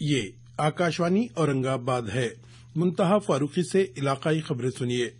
ये आकाशवाणी औरंगाबाद है। मुंतहा फारूकी से इलाकाई खबरें सुनिए।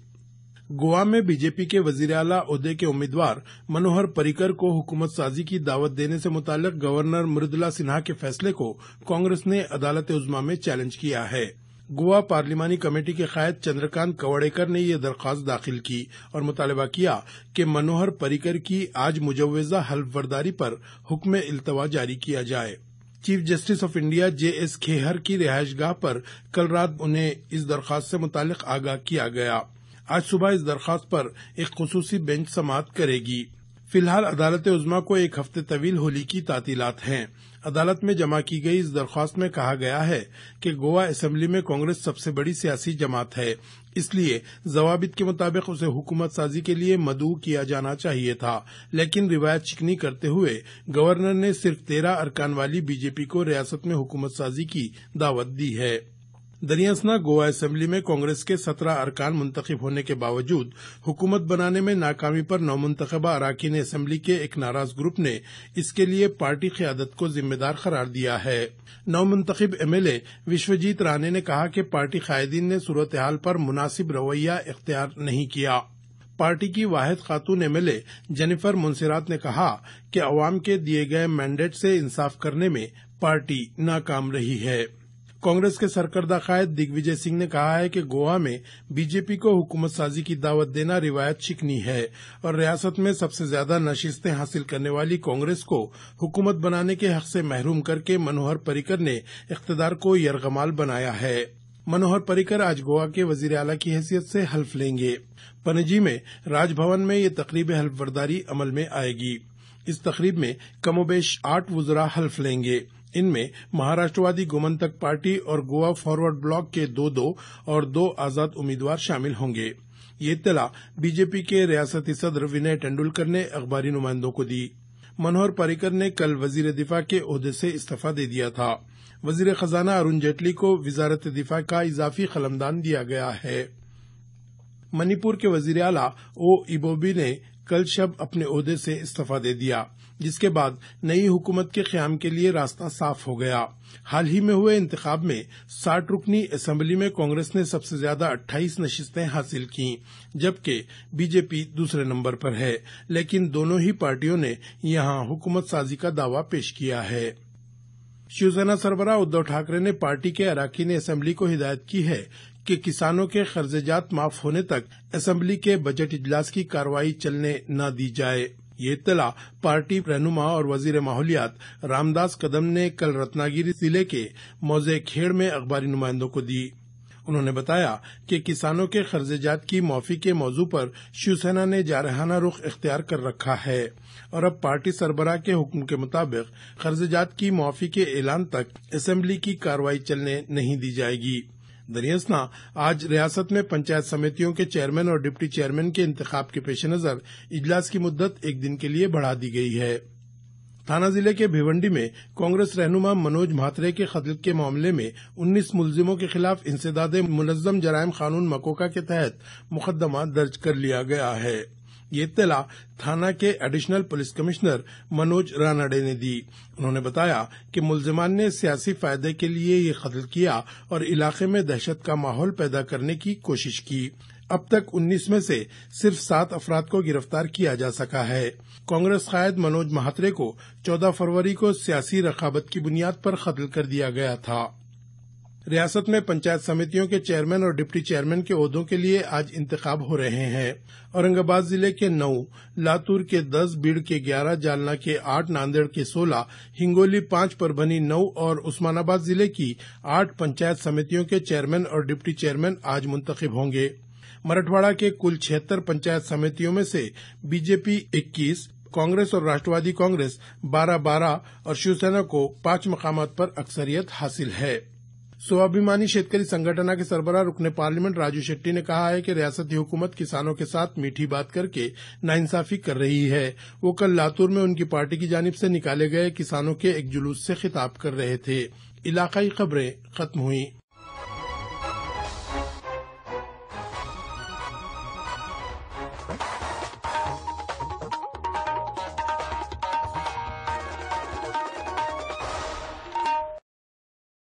गोवा में बीजेपी के वजीर आला ओहदे के उम्मीदवार मनोहर पर्रिकर को हुकूमत साजी की दावत देने से मुताल्लिक गवर्नर मृदुला सिन्हा के फैसले को कांग्रेस ने अदालत उज़्मा में चैलेंज किया है। गोवा पार्लिमानी कमेटी के कायद चंद्रकांत कवड़ेकर ने ये दरख्वास्त दाखिल की और मुतालबा किया कि मनोहर पर्रिकर की आज मुजव्वज़ा हल्फबर्दारी पर हुक्म इल्तवा जारी किया जाए। Chief justice of India JS Khehar की रिहायशगाह पर कल रात उन्हें इस दरख्वास्त से मुताल्लिक आगाह किया गया। आज सुबह इस दरख्वास्त पर एक खुसूसी बेंच समाअत करेगी। फिलहाल अदालत उज़्मा को एक हफ्ते तवील होली की तातीलात हैं। अदालत में जमा की गई इस दरख्वास्त में कहा गया है कि गोवा असेंबली में कांग्रेस सबसे बड़ी सियासी जमात है, इसलिए जवाबित के मुताबिक उसे हुकूमत साजी के लिए मदऊ किया जाना चाहिए था, लेकिन रिवायत शिकनी करते हुए गवर्नर ने सिर्फ 13 अरकान वाली बीजेपी को रियासत में हुकूमत साजी की दावत दी है। दरियासना गोवा असेंबली में कांग्रेस के 17 अरकान मुंतखब होने के बावजूद हुकूमत बनाने में नाकामी पर नौमुंतखबा अराकीन असेंबली के एक नाराज ग्रुप ने इसके लिए पार्टी क़यादत को जिम्मेदार करार दिया है। नौमुंतखब MLA विश्वजीत राणे ने कहा कि पार्टी कायदीन ने सूरत हाल पर मुनासिब रवैया इख्तियार नहीं किया। पार्टी की वाहिद खातून MLA जेनिफर मुंसिरात ने कहा कि अवाम के दिए गए मैंडेट से इंसाफ करने में पार्टी नाकाम रही है। कांग्रेस के सरकर्दा कायद दिग्विजय सिंह ने कहा है कि गोवा में बीजेपी को हुकूमत साजी की दावत देना रिवायत शिकनी है और रियासत में सबसे ज्यादा नशिस्तें हासिल करने वाली कांग्रेस को हुकूमत बनाने के हक से महरूम करके मनोहर पर्रिकर ने इख्तिदार को यरगमाल बनाया है। मनोहर पर्रिकर आज गोवा के वजीर आला की हैसियत से हल्फ लेंगे। पणजी में राजभवन में ये तकरीब हल्फबर्दारी अमल में आएगी। इस तकरीब में कमोबेश 8 वुज़रा हल्फ लेंगे। इनमें महाराष्ट्रवादी गोमंतक पार्टी और गोवा फॉरवर्ड ब्लॉक के 2 और 2 आजाद उम्मीदवार शामिल होंगे। ये इत्तला बीजेपी के रियासती सदर विनय तेंदुलकर ने अखबारी नुमाइंदों को दी। मनोहर पर्रिकर ने कल वजीर दिफा के ओहदे से इस्तीफा दे दिया था। वजीर खजाना अरुण जेटली को वजारत दिफा का इजाफी कलमदान दिया गया है। मणिपुर के वजीर आला ओ इबोबी ने कल शब अपने ओहदे से इस्तीफा दे दिया, जिसके बाद नई हुकूमत के क़याम के लिए रास्ता साफ हो गया। हाल ही में हुए इंतखाब में 60 रुकनी असेंबली में कांग्रेस ने सबसे ज्यादा 28 नशिस्तें हासिल की, जबकि बीजेपी दूसरे नंबर पर है, लेकिन दोनों ही पार्टियों ने यहां हुकूमत साजी का दावा पेश किया है। शिवसेना सरबराह उद्धव ठाकरे ने पार्टी के अराकीन असेंबली को हिदायत की है कि किसानों के कर्जजात माफ होने तक असेंबली के बजट इजलास की कार्रवाई चलने न दी जाए। ये इत्तला पार्टी रहनुमा और वजीर माहौलियात रामदास कदम ने कल रत्नागिरी जिले के मौजे खेड़ में अखबारी नुमाइंदों को दी। उन्होंने बताया कि किसानों के कर्जजात की माफी के मौजू पर शिवसेना ने जारहाना रुख इख्तियार कर रखा है और अब पार्टी सरबराह के हुक्म के मुताबिक कर्जजात की माफी के ऐलान तक असेंबली की कार्रवाई चलने नहीं दी जाएगी। दरियासना आज रियासत में पंचायत समितियों के चेयरमैन और डिप्टी चेयरमैन के इंतखाब के पेश नजर इजलास की मुद्दत एक दिन के लिए बढ़ा दी गई है। थाना जिले के भिवंडी में कांग्रेस रहनुमा मनोज म्हात्रे के कत्ल के मामले में 19 मुलजिमों के खिलाफ इंसदादे मुनज़्ज़म जराइम कानून मकोका के तहत मुकदमा दर्ज कर लिया गया है। ये इत्तला थाना के additional police commissioner Manoj Ranade ने दी। उन्होंने बताया कि मुलजिमान ने सियासी फायदे के लिए ये कत्ल किया और इलाके में दहशत का माहौल पैदा करने की कोशिश की। अब तक 19 में से सिर्फ 7 अफराद को गिरफ्तार किया जा सका है। कांग्रेस कायद मनोज म्हात्रे को 14 फरवरी को सियासी रकाबत की बुनियाद पर कत्ल कर दिया गया था। रियासत में पंचायत समितियों के चेयरमैन और डिप्टी चेयरमैन के ओहदों के लिए आज इंतखाब हो रहे हैं। औरंगाबाद जिले के 9, लातूर के 10, बीड़ के 11, जालना के 8, नांदेड़ के 16, हिंगोली 5, परभनी 9 और उस्मानाबाद जिले की 8 पंचायत समितियों के चेयरमैन और डिप्टी चेयरमैन आज मुंतखब होंगे। मराठवाड़ा के कुल 76 पंचायत समितियों में से बीजेपी 21, कांग्रेस और राष्ट्रवादी कांग्रेस 12-12 और शिवसेना को 5 मकामात पर अक्सरियत हासिल है। स्वाभिमानी शेतकरी संगठना के सरबराह रुकने पार्लियामेंट राजू शेट्टी ने कहा है कि रियासती हुकूमत किसानों के साथ मीठी बात करके नाइंसाफी कर रही है। वो कल लातूर में उनकी पार्टी की जानिब से निकाले गए किसानों के एक जुलूस से खिताब कर रहे थे। इलाकाई खबरें खत्म हुई।